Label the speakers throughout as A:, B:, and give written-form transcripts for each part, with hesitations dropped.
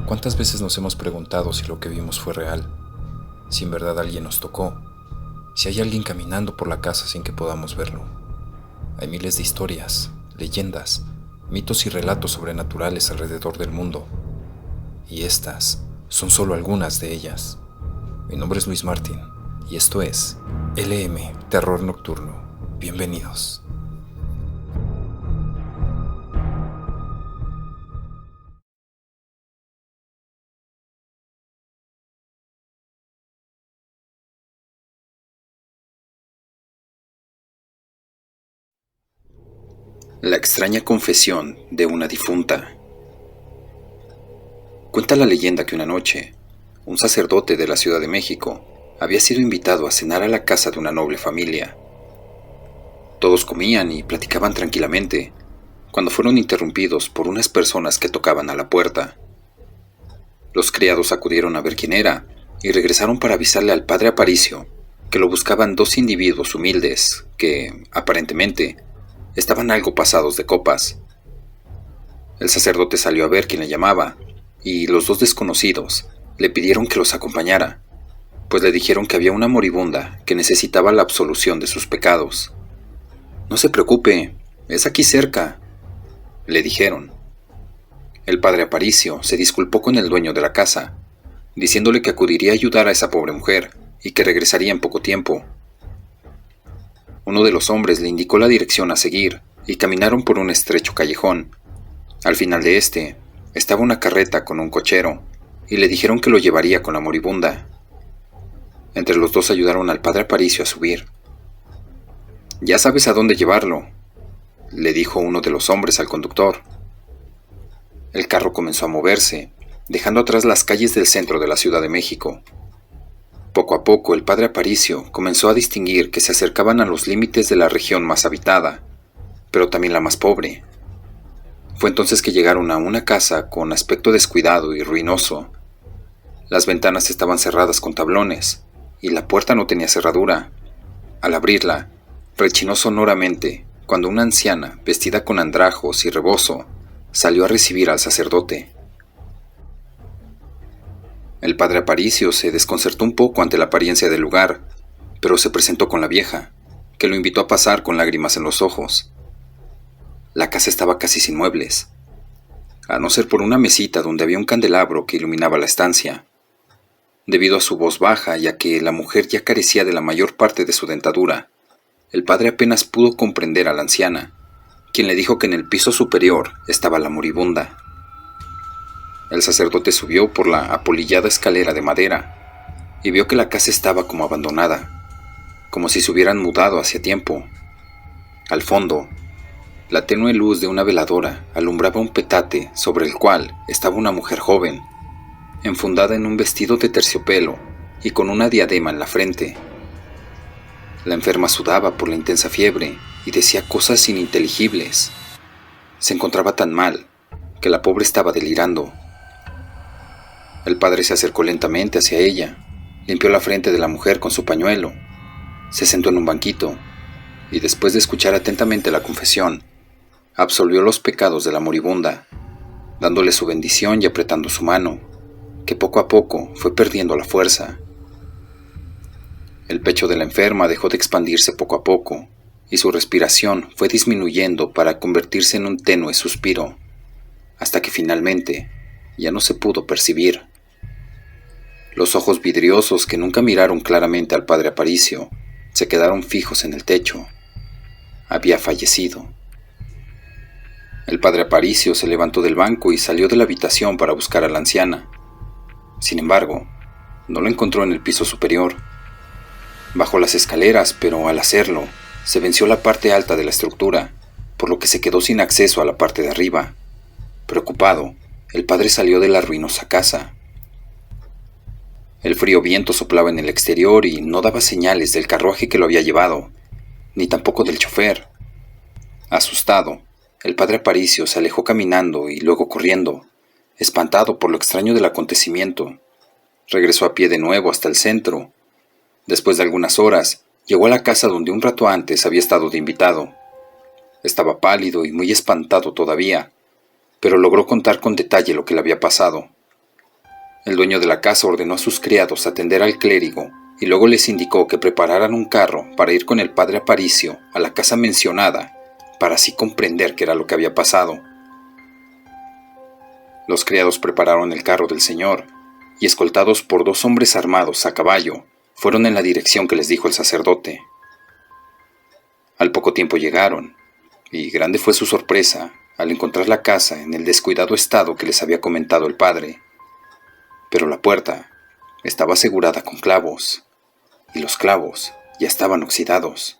A: ¿Cuántas veces nos hemos preguntado si lo que vimos fue real? Si en verdad alguien nos tocó, si hay alguien caminando por la casa sin que podamos verlo. Hay miles de historias, leyendas, mitos y relatos sobrenaturales alrededor del mundo. Y estas son solo algunas de ellas. Mi nombre es Luis Martín y esto es LM Terror Nocturno. Bienvenidos.
B: La extraña confesión de una difunta. Cuenta la leyenda que una noche, un sacerdote de la Ciudad de México había sido invitado a cenar a la casa de una noble familia. Todos comían y platicaban tranquilamente, cuando fueron interrumpidos por unas personas que tocaban a la puerta. Los criados acudieron a ver quién era y regresaron para avisarle al padre Aparicio que lo buscaban dos individuos humildes que, aparentemente, estaban algo pasados de copas. El sacerdote salió a ver quién le llamaba, y los dos desconocidos le pidieron que los acompañara, pues le dijeron que había una moribunda que necesitaba la absolución de sus pecados. «No se preocupe, es aquí cerca», le dijeron. El padre Aparicio se disculpó con el dueño de la casa, diciéndole que acudiría a ayudar a esa pobre mujer y que regresaría en poco tiempo. Uno de los hombres le indicó la dirección a seguir y caminaron por un estrecho callejón. Al final de este estaba una carreta con un cochero y le dijeron que lo llevaría con la moribunda. Entre los dos ayudaron al padre Aparicio a subir. «Ya sabes a dónde llevarlo», le dijo uno de los hombres al conductor. El carro comenzó a moverse, dejando atrás las calles del centro de la Ciudad de México. Poco a poco el padre Aparicio comenzó a distinguir que se acercaban a los límites de la región más habitada, pero también la más pobre. Fue entonces que llegaron a una casa con aspecto descuidado y ruinoso. Las ventanas estaban cerradas con tablones, y la puerta no tenía cerradura. Al abrirla, rechinó sonoramente cuando una anciana, vestida con andrajos y rebozo, salió a recibir al sacerdote. El padre Aparicio se desconcertó un poco ante la apariencia del lugar, pero se presentó con la vieja, que lo invitó a pasar con lágrimas en los ojos. La casa estaba casi sin muebles, a no ser por una mesita donde había un candelabro que iluminaba la estancia. Debido a su voz baja y a que la mujer ya carecía de la mayor parte de su dentadura, el padre apenas pudo comprender a la anciana, quien le dijo que en el piso superior estaba la moribunda. El sacerdote subió por la apolillada escalera de madera y vio que la casa estaba como abandonada, como si se hubieran mudado hacía tiempo. Al fondo, la tenue luz de una veladora alumbraba un petate sobre el cual estaba una mujer joven, enfundada en un vestido de terciopelo y con una diadema en la frente. La enferma sudaba por la intensa fiebre y decía cosas ininteligibles. Se encontraba tan mal que la pobre estaba delirando. El padre se acercó lentamente hacia ella, limpió la frente de la mujer con su pañuelo, se sentó en un banquito y, después de escuchar atentamente la confesión, absolvió los pecados de la moribunda, dándole su bendición y apretando su mano, que poco a poco fue perdiendo la fuerza. El pecho de la enferma dejó de expandirse poco a poco y su respiración fue disminuyendo para convertirse en un tenue suspiro, hasta que finalmente ya no se pudo percibir. Los ojos vidriosos que nunca miraron claramente al padre Aparicio se quedaron fijos en el techo. Había fallecido. El padre Aparicio se levantó del banco y salió de la habitación para buscar a la anciana. Sin embargo, no la encontró en el piso superior. Bajó las escaleras, pero al hacerlo, se venció la parte alta de la estructura, por lo que se quedó sin acceso a la parte de arriba. Preocupado, el padre salió de la ruinosa casa. El frío viento soplaba en el exterior y no daba señales del carruaje que lo había llevado, ni tampoco del chofer. Asustado, el padre Aparicio se alejó caminando y luego corriendo, espantado por lo extraño del acontecimiento. Regresó a pie de nuevo hasta el centro. Después de algunas horas, llegó a la casa donde un rato antes había estado de invitado. Estaba pálido y muy espantado todavía, pero logró contar con detalle lo que le había pasado. El dueño de la casa ordenó a sus criados atender al clérigo y luego les indicó que prepararan un carro para ir con el padre Aparicio a la casa mencionada, para así comprender qué era lo que había pasado. Los criados prepararon el carro del señor y, escoltados por 2 hombres armados a caballo, fueron en la dirección que les dijo el sacerdote. Al poco tiempo llegaron, y grande fue su sorpresa al encontrar la casa en el descuidado estado que les había comentado el padre. Pero la puerta estaba asegurada con clavos, y los clavos ya estaban oxidados.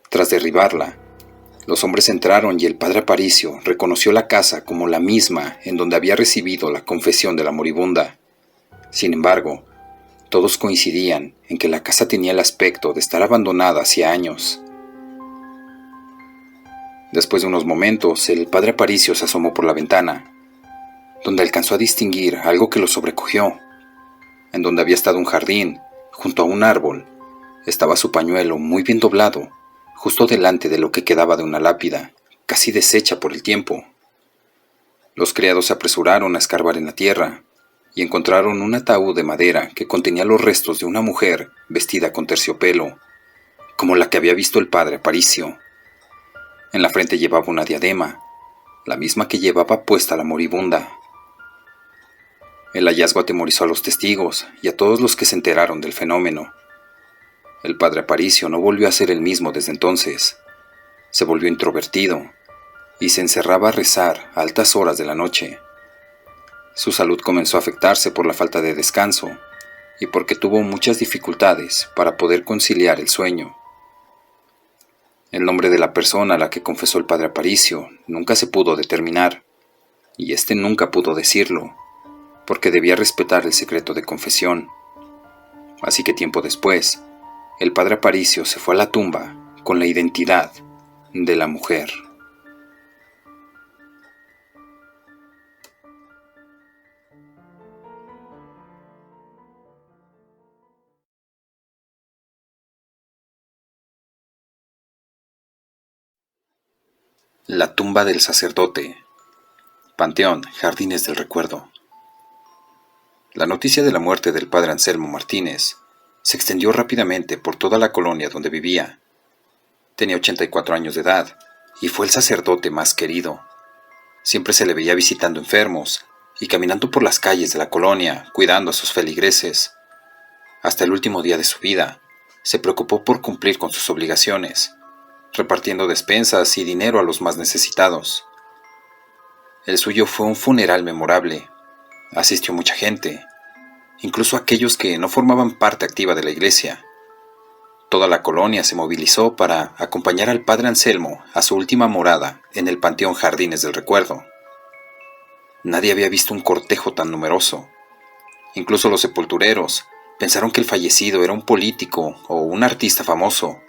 B: Tras derribarla, los hombres entraron y el padre Aparicio reconoció la casa como la misma en donde había recibido la confesión de la moribunda. Sin embargo, todos coincidían en que la casa tenía el aspecto de estar abandonada hacía años. Después de unos momentos, el padre Aparicio se asomó por la ventana, donde alcanzó a distinguir algo que lo sobrecogió. En donde había estado un jardín, junto a un árbol, estaba su pañuelo muy bien doblado, justo delante de lo que quedaba de una lápida, casi deshecha por el tiempo. Los criados se apresuraron a escarbar en la tierra y encontraron un ataúd de madera que contenía los restos de una mujer vestida con terciopelo, como la que había visto el padre Aparicio. En la frente llevaba una diadema, la misma que llevaba puesta la moribunda. El hallazgo atemorizó a los testigos y a todos los que se enteraron del fenómeno. El padre Aparicio no volvió a ser el mismo desde entonces. Se volvió introvertido y se encerraba a rezar a altas horas de la noche. Su salud comenzó a afectarse por la falta de descanso y porque tuvo muchas dificultades para poder conciliar el sueño. El nombre de la persona a la que confesó el padre Aparicio nunca se pudo determinar, y éste nunca pudo decirlo, porque debía respetar el secreto de confesión. Así que tiempo después, el padre Aparicio se fue a la tumba con la identidad de la mujer. La tumba del sacerdote. Panteón Jardines del Recuerdo. La noticia de la muerte del padre Anselmo Martínez se extendió rápidamente por toda la colonia donde vivía. Tenía 84 años de edad y fue el sacerdote más querido. Siempre se le veía visitando enfermos y caminando por las calles de la colonia, cuidando a sus feligreses. Hasta el último día de su vida, se preocupó por cumplir con sus obligaciones, repartiendo despensas y dinero a los más necesitados. El suyo fue un funeral memorable. Asistió mucha gente, incluso aquellos que no formaban parte activa de la iglesia. Toda la colonia se movilizó para acompañar al padre Anselmo a su última morada en el Panteón Jardines del Recuerdo. Nadie había visto un cortejo tan numeroso. Incluso los sepultureros pensaron que el fallecido era un político o un artista famoso,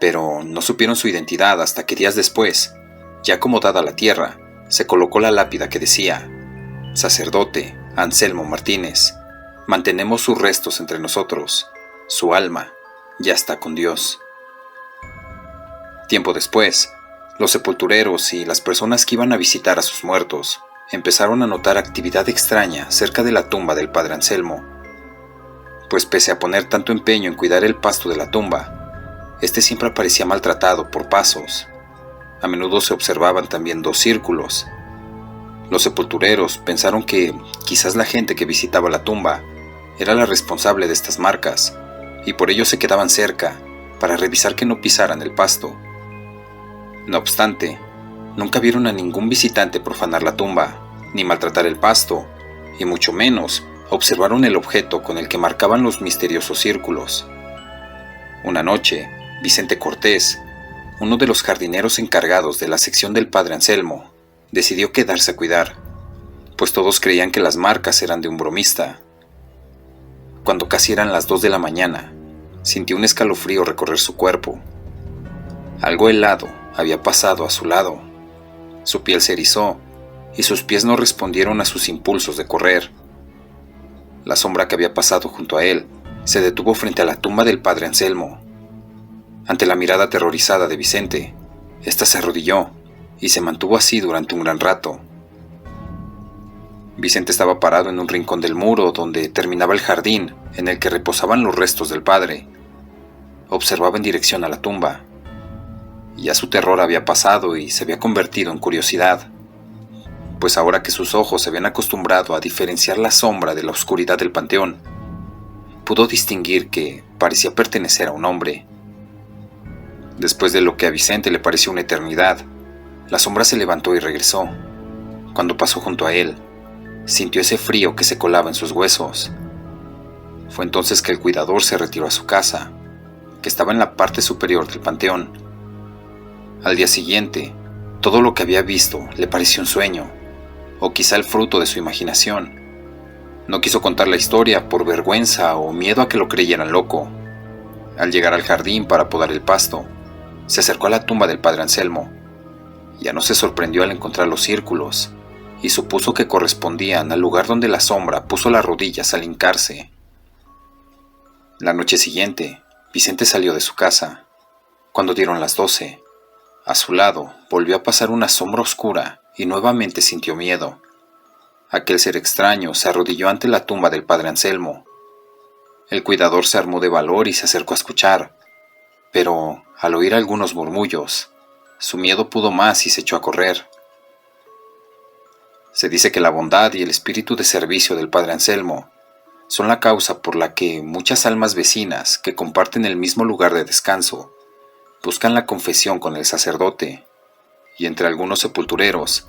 B: pero no supieron su identidad hasta que días después, ya acomodada la tierra, se colocó la lápida que decía: Sacerdote Anselmo Martínez, mantenemos sus restos entre nosotros, su alma ya está con Dios. Tiempo después, los sepultureros y las personas que iban a visitar a sus muertos empezaron a notar actividad extraña cerca de la tumba del padre Anselmo, pues pese a poner tanto empeño en cuidar el pasto de la tumba, este siempre aparecía maltratado por pasos. A menudo se observaban también 2 círculos. Los sepultureros pensaron que quizás la gente que visitaba la tumba era la responsable de estas marcas, y por ello se quedaban cerca para revisar que no pisaran el pasto. No obstante, nunca vieron a ningún visitante profanar la tumba, ni maltratar el pasto, y mucho menos observaron el objeto con el que marcaban los misteriosos círculos. Una noche, Vicente Cortés, uno de los jardineros encargados de la sección del padre Anselmo, decidió quedarse a cuidar, pues todos creían que las marcas eran de un bromista. Cuando casi eran las 2 de la mañana, sintió un escalofrío recorrer su cuerpo. Algo helado había pasado a su lado. Su piel se erizó y sus pies no respondieron a sus impulsos de correr. La sombra que había pasado junto a él se detuvo frente a la tumba del padre Anselmo. Ante la mirada aterrorizada de Vicente, ésta se arrodilló y se mantuvo así durante un gran rato. Vicente estaba parado en un rincón del muro donde terminaba el jardín en el que reposaban los restos del padre. Observaba en dirección a la tumba. Ya su terror había pasado y se había convertido en curiosidad, pues ahora que sus ojos se habían acostumbrado a diferenciar la sombra de la oscuridad del panteón, pudo distinguir que parecía pertenecer a un hombre. Después de lo que a Vicente le pareció una eternidad, la sombra se levantó y regresó. Cuando pasó junto a él, sintió ese frío que se colaba en sus huesos. Fue entonces que el cuidador se retiró a su casa, que estaba en la parte superior del panteón. Al día siguiente, todo lo que había visto le pareció un sueño, o quizá el fruto de su imaginación. No quiso contar la historia por vergüenza o miedo a que lo creyeran loco. Al llegar al jardín para podar el pasto, se acercó a la tumba del padre Anselmo. Ya no se sorprendió al encontrar los círculos, y supuso que correspondían al lugar donde la sombra puso las rodillas al hincarse. La noche siguiente, Vicente salió de su casa. Cuando dieron las 12, a su lado volvió a pasar una sombra oscura y nuevamente sintió miedo. Aquel ser extraño se arrodilló ante la tumba del padre Anselmo. El cuidador se armó de valor y se acercó a escuchar, pero al oír algunos murmullos, su miedo pudo más y se echó a correr. Se dice que la bondad y el espíritu de servicio del padre Anselmo son la causa por la que muchas almas vecinas que comparten el mismo lugar de descanso buscan la confesión con el sacerdote, y entre algunos sepultureros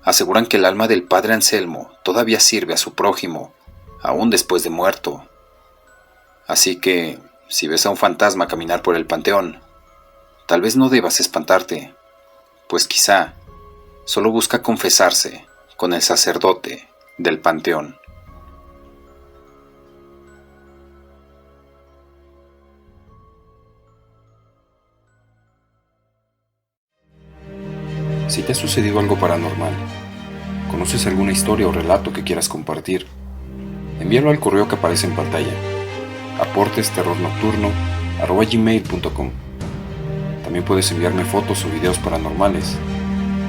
B: aseguran que el alma del padre Anselmo todavía sirve a su prójimo, aún después de muerto. Así que, si ves a un fantasma caminar por el panteón, tal vez no debas espantarte, pues quizá solo busca confesarse con el sacerdote del panteón.
A: Si te ha sucedido algo paranormal, conoces alguna historia o relato que quieras compartir, envíalo al correo que aparece en pantalla, aportesterrornocturno@gmail.com. También puedes enviarme fotos o videos paranormales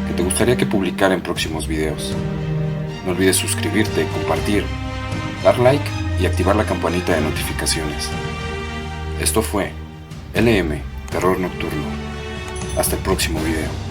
A: que te gustaría que publicara en próximos videos. No olvides suscribirte, compartir, dar like y activar la campanita de notificaciones. Esto fue LM Terror Nocturno. Hasta el próximo video.